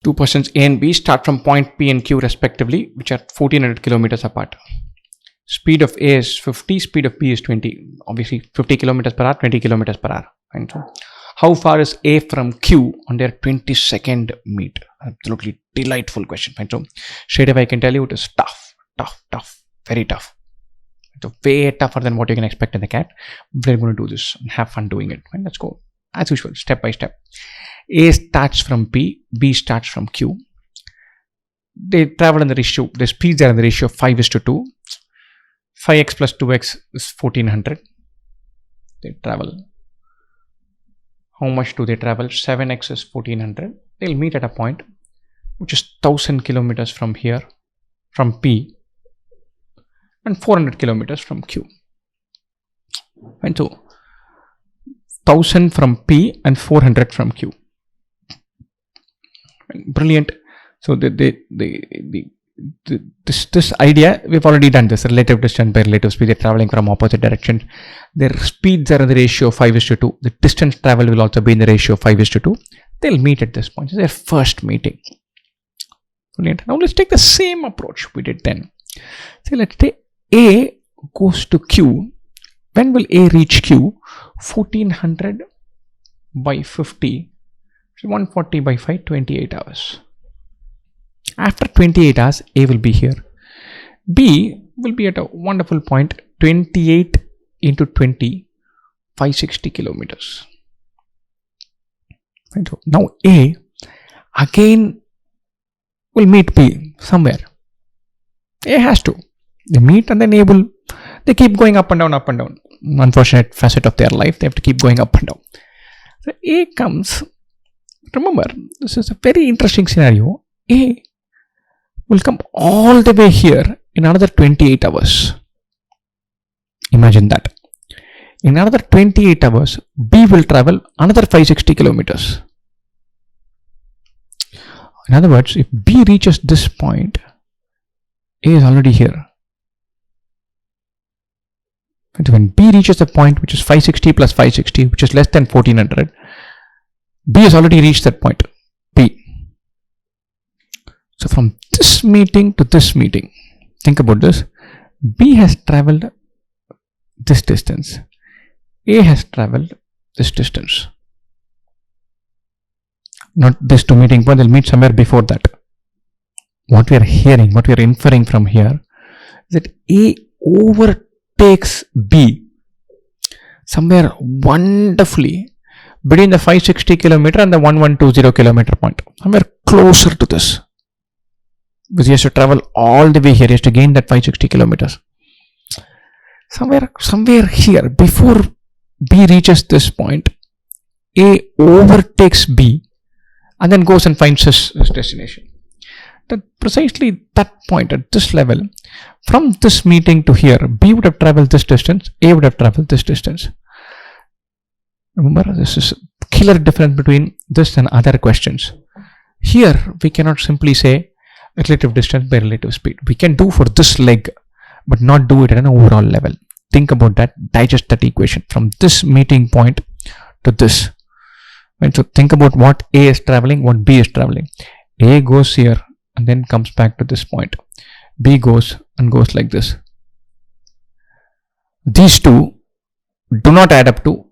Two persons A and B start from point P and Q respectively, which are 1400 kilometers apart. Speed of A is 50, speed of B is 20. Obviously 50 kilometers per hour, 20 kilometers per hour. Fine. So how far is A from Q on their 22nd meet? Absolutely delightful question. Fine. So straight away I can tell you it is tough, very tough. So way tougher than what you can expect in the CAT. We're going to do this and have fun doing it. Fine. Let's go as usual, step by step. A starts from P, B starts from Q. They travel in the ratio, the speeds are in the ratio of 5:2. 5x plus 2x is 1400. They travel. How much do they travel? 7x is 1400. They'll meet at a point which is 1000 kilometers from here, from P, and 400 kilometers from Q. And so 1000 from P and 400 from Q. Brilliant. So this idea, we've already done this. Relative distance by relative speed. They're traveling from opposite directions. Their speeds are in the ratio of 5:2. The distance traveled will also be in the ratio of 5:2. They'll meet at this point. It's their first meeting. Brilliant. Now let's take the same approach we did then. So let's say A goes to Q. When will A reach Q? 1400 by 50. 140 by 5, 28 hours. After 28 hours, A will be here. B will be at a wonderful point, 28 into 20, 560 kilometers. Right. So now A again will meet B somewhere. A has to. They meet and then they keep going up and down, up and down. Unfortunate facet of their life, they have to keep going up and down. So A comes, remember, this is a very interesting scenario. A will come all the way here in another 28 hours. Imagine that. In another 28 hours, B will travel another 560 kilometers. In other words, if B reaches this point, A is already here. And when B reaches the point which is 560 plus 560, which is less than 1400, B has already reached that point, P. So from this meeting to this meeting, think about this. B has traveled this distance. A has traveled this distance. Not this two meeting point, they'll meet somewhere before that. What we are hearing, what we are inferring from here is that A overtakes B somewhere wonderfully between the 560 kilometer and the 1120 kilometer point. Somewhere closer to this. Because he has to travel all the way here. He has to gain that 560 kilometers. Somewhere here, before B reaches this point, A overtakes B and then goes and finds his destination. That precisely that point at this level, from this meeting to here, B would have traveled this distance, A would have traveled this distance. Remember, this is a killer difference between this and other questions. Here, we cannot simply say relative distance by relative speed. We can do for this leg, but not do it at an overall level. Think about that, digest that equation from this meeting point to this. And so think about what A is traveling, what B is traveling. A goes here and then comes back to this point. B goes and goes like this. These two do not add up to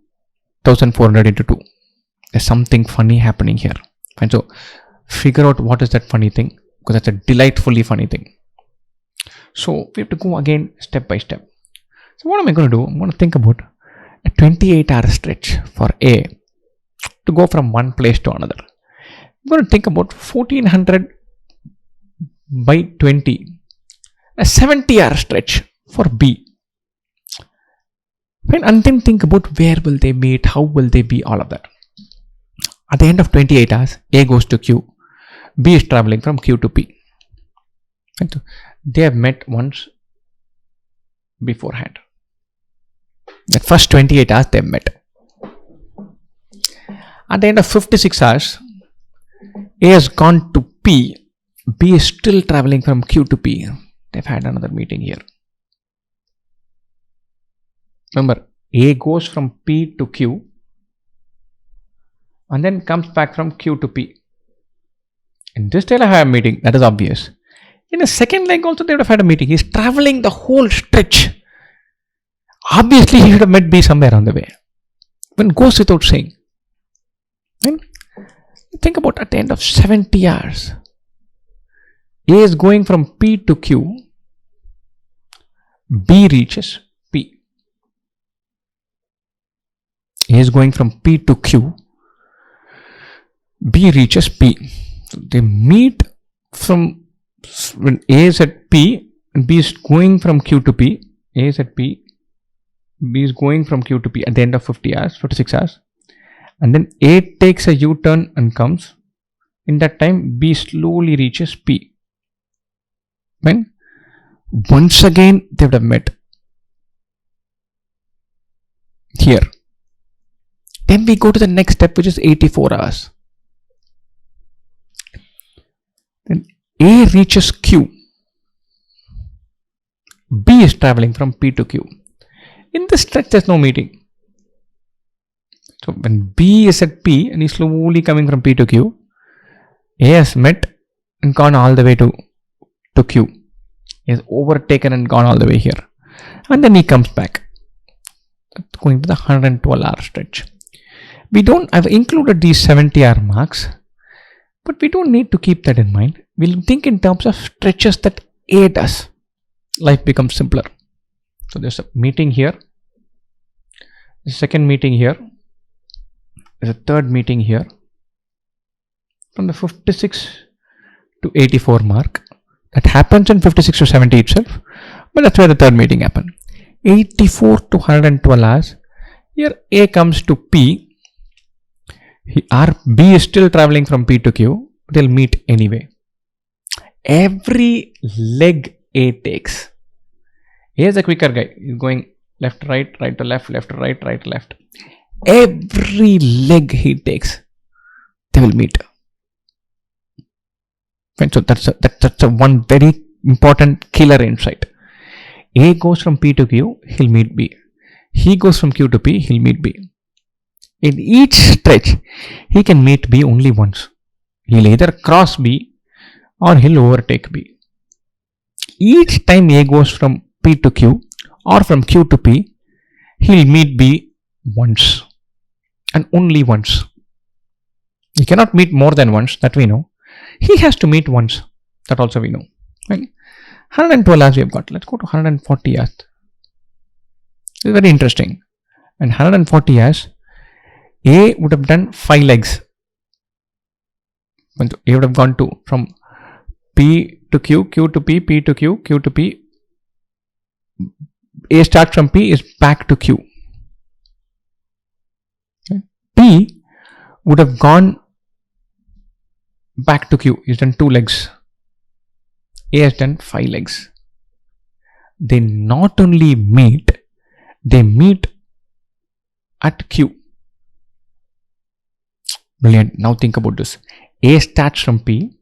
1400 into 2. There's something funny happening here. And so figure out what is that funny thing, because that's a delightfully funny thing. So we have to go again step by step. So what am I going to do? I'm going to think about a 28-hour stretch for A to go from one place to another. I'm going to think about 1400 by 20, a 70-hour stretch for B. And then think about where will they meet, how will they be, all of that. At the end of 28 hours, A goes to Q. B is traveling from Q to P. And they have met once beforehand. That first 28 hours they have met. At the end of 56 hours, A has gone to P. B is still traveling from Q to P. They've had another meeting here. Remember, A goes from P to Q and then comes back from Q to P. In this they'll have a meeting, that is obvious. In a second leg also they would have had a meeting. He's traveling the whole stretch. Obviously he should have met B somewhere on the way. When goes without saying. Then think about at the end of 70 hours. A is going from P to Q. B reaches P. A is going from P to Q. B reaches P. So they meet from when A is at P and B is going from Q to P. A is at P. B is going from Q to P at the end of 50 hours, 56 hours. And then A takes a U-turn and comes. In that time, B slowly reaches P. When once again they would have met here. Then we go to the next step, which is 84 hours. Then A reaches Q. B is traveling from P to Q. In this stretch, there's no meeting. So when B is at P and he's slowly coming from P to Q, A has met and gone all the way to Q. He has overtaken and gone all the way here. And then he comes back. Going to the 112-hour stretch. I've included these 70-hour marks, but we don't need to keep that in mind. We'll think in terms of stretches that A does. Life becomes simpler. So there's a meeting here. The second meeting here. There's a third meeting here. From the 56 to 84 mark. That happens in 56 to 70 itself. But that's where the third meeting happened. 84 to 112 hours. Here A comes to P. B is still traveling from P to Q. They'll meet anyway. Every leg A takes. A is a quicker guy. He's going left, right, right to left, left to right, right to left. Every leg he takes, they will meet. So that's a one very important killer insight. A goes from P to Q, he'll meet B. He goes from Q to P, he'll meet B. In each stretch, he can meet B only once. He'll either cross B or he'll overtake B. Each time A goes from P to Q or from Q to P, he'll meet B once and only once. He cannot meet more than once, that we know. He has to meet once, that also we know. Right? 112 hours we have got. Let's go to 140 hours. This is very interesting. And 140 hours, A would have done 5 legs. A would have gone from P to Q, Q to P, P to Q, Q to P. A starts from P is back to Q. Okay. P would have gone back to Q. He's done 2 legs. A has done 5 legs. They not only meet, they meet at Q. Brilliant. Now think about this. A starts from P.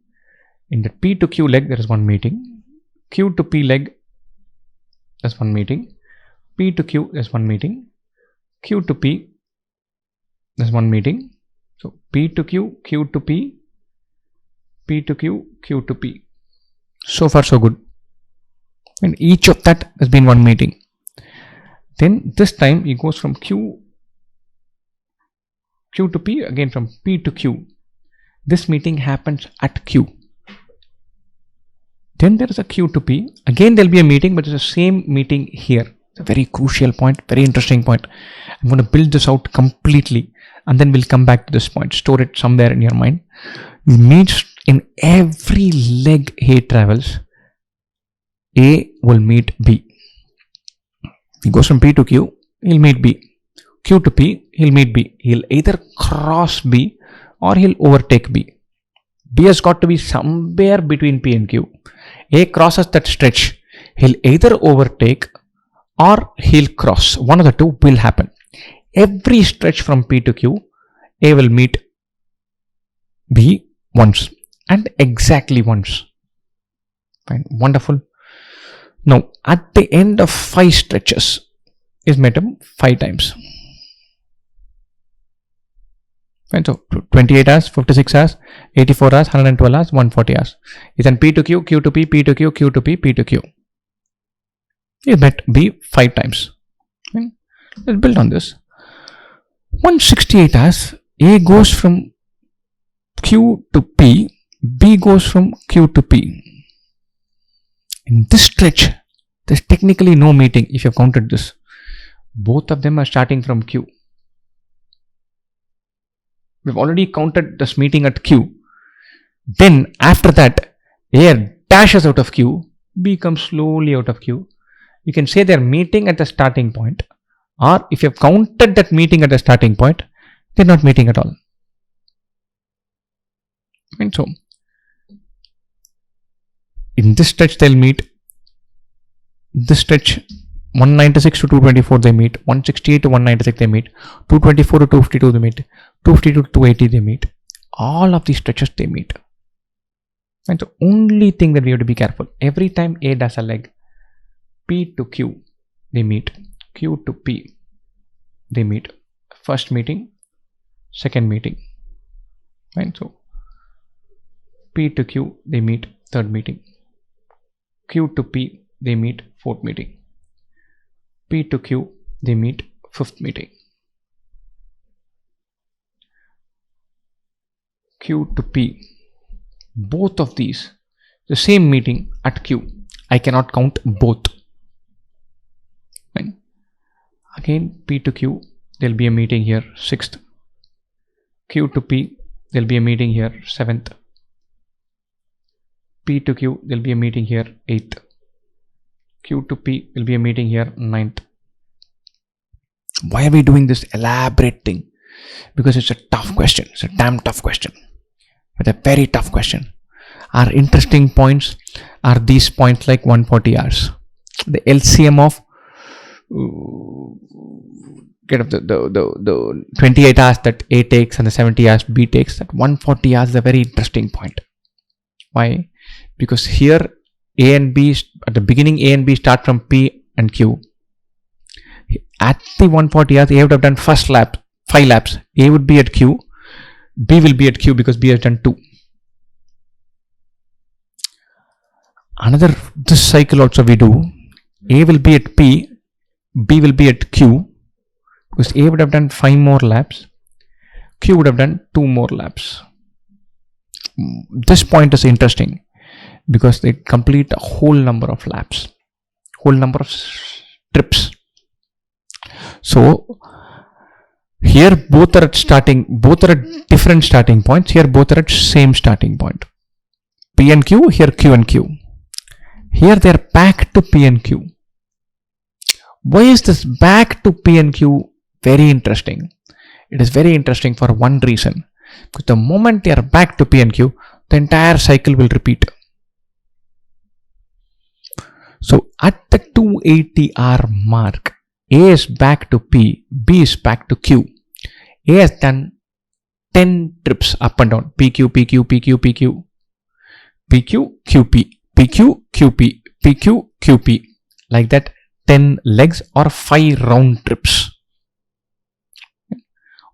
In the P to Q leg, there is one meeting. Q to P leg, there's one meeting. P to Q, there's one meeting. Q to P, there's one meeting. So P to Q, Q to P, P to Q, Q to P. So far so good. And each of that has been one meeting. Then this time he goes from Q to P, again from P to Q. This meeting happens at Q. Then there is a Q to P. Again there will be a meeting, but it's the same meeting here. It's a very crucial point, very interesting point. I'm going to build this out completely and then we'll come back to this point. Store it somewhere in your mind. He meets in every leg he travels. A will meet B. He goes from P to Q, he'll meet B. Q to P, he'll meet B. He'll either cross B or he'll overtake B. B has got to be somewhere between P and Q. A crosses that stretch. He'll either overtake or he'll cross. One of the two will happen. Every stretch from P to Q, A will meet B once and exactly once. Fine. Wonderful. Now, at the end of 5 stretches, is met him 5 times. Fine. So 28 hours, 56 hours, 84 hours, 112 hours, 140 hours. Is then P to Q, Q to P, P to Q, Q to P, P to Q. You met B 5 times. Fine. Let's build on this. 168 hours, A goes from Q to P, B goes from Q to P. In this stretch, there's technically no meeting if you've counted this. Both of them are starting from Q. We've already counted this meeting at Q. Then after that, A dashes out of Q, B comes slowly out of Q. You can say they're meeting at the starting point, or if you've counted that meeting at the starting point, they're not meeting at all. And so, in this stretch they'll meet. This stretch 196 to 224 they meet, 168 to 196 they meet, 224 to 252 they meet, 252 to 280 they meet. All of these stretches they meet. And the only thing that we have to be careful, every time A does a leg, P to Q they meet, Q to P they meet. First meeting, second meeting. Right? So P to Q they meet, third meeting. Q to P they meet, fourth meeting. P to Q they meet, fifth meeting. Q to P, both of these the same meeting at Q. I cannot count both. Fine. Again P to Q, there'll be a meeting here, 6th. Q to P, there'll be a meeting here, 7th. P to Q, there'll be a meeting here, 8th. Q to P will be a meeting here, 9th. Why are we doing this elaborate thing? Because it's a tough question. It's a damn tough question. It's a very tough question. Our interesting points are these points like 140 hours. The LCM of the 28 hours that A takes and the 70 hours B takes, that 140 hours is a very interesting point. Why? Because here A and B, at the beginning A and B start from P and Q. At the 140 hours, A would have done first lap, 5 laps. A would be at Q, B will be at Q because B has done 2. This cycle also we do, A will be at P, B will be at Q, because A would have done 5 more laps, Q would have done 2 more laps. This point is interesting because they complete a whole number of laps, whole number of trips. So here both are at different starting points. Here both are at same starting point. P and Q, here Q and Q. Here they are back to P and Q. Why is this back to P and Q very interesting? It is very interesting for one reason. Because the moment they are back to P and Q, the entire cycle will repeat. So at the 280 hour mark, A is back to P, B is back to Q. A has done 10 trips up and down. PQ, PQ, PQ, PQ, PQ, QP, PQ, QP, PQ, QP. Like that, 10 legs or 5 round trips.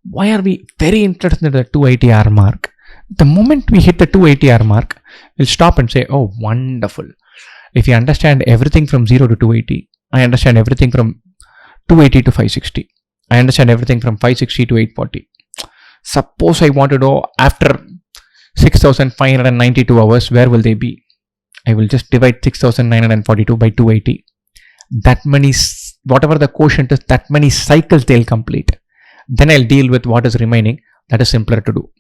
Why are we very interested in the 280 hour mark? The moment we hit the 280 hour mark, we'll stop and say, oh, wonderful. If you understand everything from 0 to 280, I understand everything from 280 to 560. I understand everything from 560 to 840. Suppose I want to know after 6,592 hours, where will they be? I will just divide 6,942 by 280. That many, whatever the quotient is, that many cycles they'll complete. Then I'll deal with what is remaining. That is simpler to do.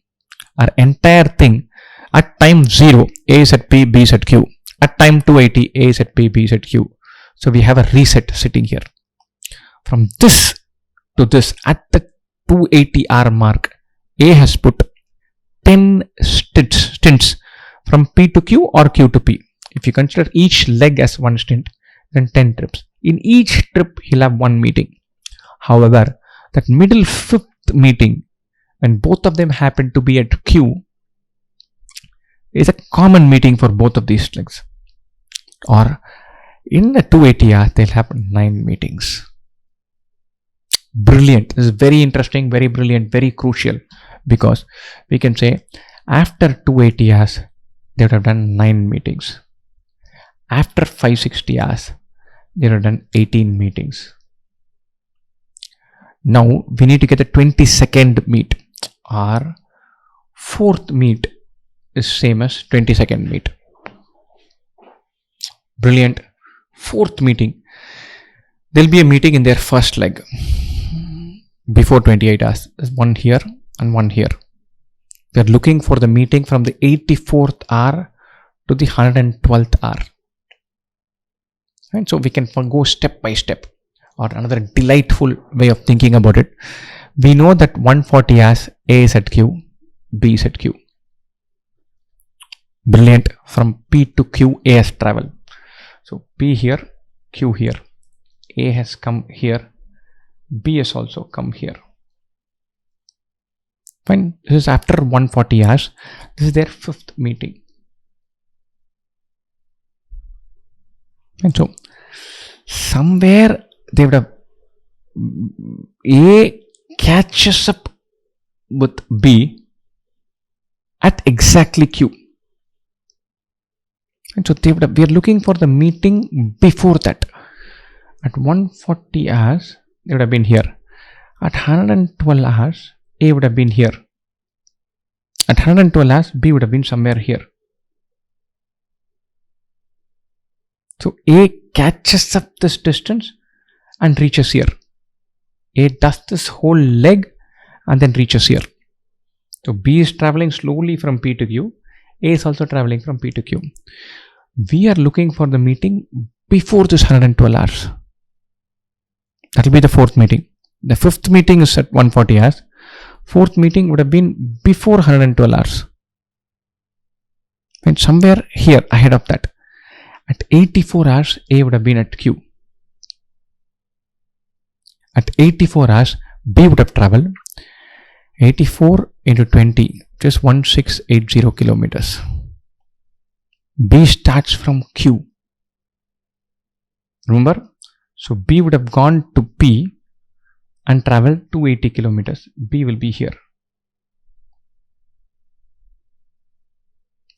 Our entire thing, at time 0, A is at P, B is at Q. At time 280, A is at P, B is at Q. So we have a reset sitting here. From this to this, at the 280 hour mark, A has put 10 stints from P to Q or Q to P. If you consider each leg as one stint, then 10 trips. In each trip, he'll have one meeting. However, that middle 5th meeting, when both of them happen to be at Q, is a common meeting for both of these legs. Or in the 280 hours, they'll have 9 meetings. Brilliant. This is very interesting, very brilliant, very crucial. because we can say after 280 hours, they would have done 9 meetings. After 560 hours, they would have done 18 meetings. Now we need to get the 22nd meet. Our fourth meet is same as 22nd meet. Brilliant. Fourth meeting. There'll be a meeting in their first leg before 28 hours. There's one here and one here. They're looking for the meeting from the 84th hour to the 112th hour. And so we can go step by step, or another delightful way of thinking about it. We know that 140 hours A is at Q, B is at Q. Brilliant. From P to Q, A has traveled. So P here, Q here. A has come here. B has also come here. Fine. This is after 140 hours. This is their fifth meeting. And so somewhere they would have A catches up with B at exactly Q. And so we are looking for the meeting before that. At 140 hours, they would have been here. At 112 hours, A would have been here. At 112 hours, B would have been somewhere here. So A catches up this distance and reaches here. A does this whole leg and then reaches here. So B is traveling slowly from P to Q. A is also traveling from P to Q. We are looking for the meeting before this 112 hours. That will be the fourth meeting. The fifth meeting is at 140 hours. Fourth meeting would have been before 112 hours. And somewhere here ahead of that. At 84 hours, A would have been at Q. At 84 hours, B would have traveled 84 into 20, just 1680 kilometers. B starts from Q. Remember? So B would have gone to P and traveled 280 kilometers. B will be here.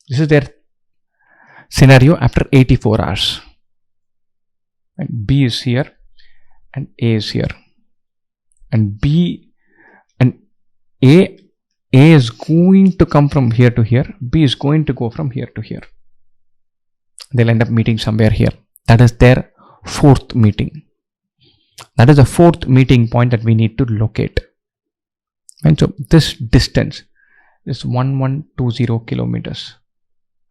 This is their scenario after 84 hours. And B is here and A is here. And B and A is going to come from here to here. B is going to go from here to here. They'll end up meeting somewhere here. That is their fourth meeting. That is the fourth meeting point that we need to locate. And so this distance is 1120 kilometers.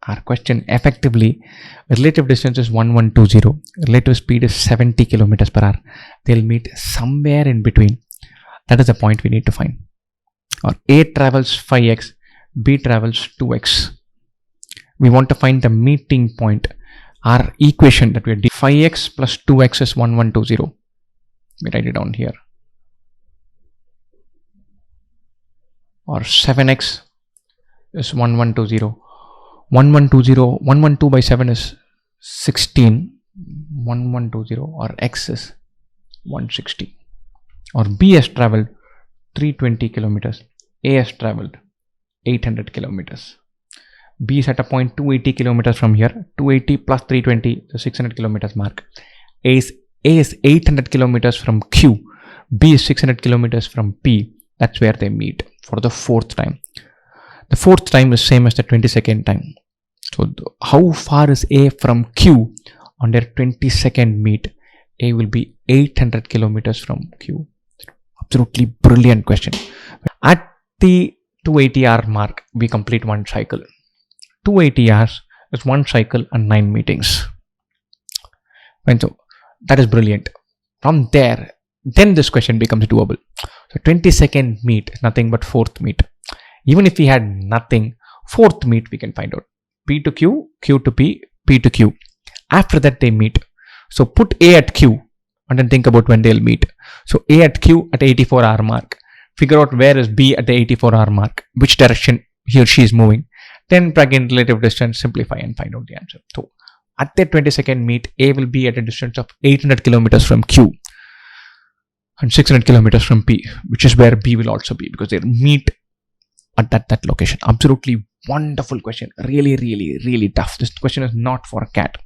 Our question effectively, relative distance is 1120. Relative speed is 70 kilometers per hour. They'll meet somewhere in between. That is the point we need to find. Or A travels 5x, B travels 2x. We want to find the meeting point. Our equation that we are doing, 5x plus 2x is 1120. We write it down here. Or 7x is 1120. 112 by 7 is 16. 1120, or x is 160. Or B has traveled 320 kilometers. A has traveled 800 kilometers. B is at a point 280 kilometers from here. 280 plus 320, the 600 kilometers mark. A is 800 kilometers from Q. B is 600 kilometers from P. That's where they meet for the fourth time. The fourth time is same as the 22nd time. So how far is A from Q on their 22nd meet? A will be 800 kilometers from Q. Absolutely brilliant question. At the 280 hour mark, we complete one cycle. 280 hours is one cycle and 9 meetings. And so that is brilliant. From there, then this question becomes doable. So 22nd meet, nothing but fourth meet. Even if we had nothing, fourth meet we can find out. P to Q, Q to P, P to Q. After that they meet. So put A at Q and then think about when they'll meet. So A at Q at 84 hour mark. Figure out where is B at the 84 hour mark, which direction he or she is moving. Then plug in relative distance, simplify and find out the answer. So at their 22nd meet, A will be at a distance of 800 kilometers from Q and 600 kilometers from P, which is where B will also be, because they'll meet at that location? Absolutely wonderful question. Really, really, really tough. This question is not for a cat.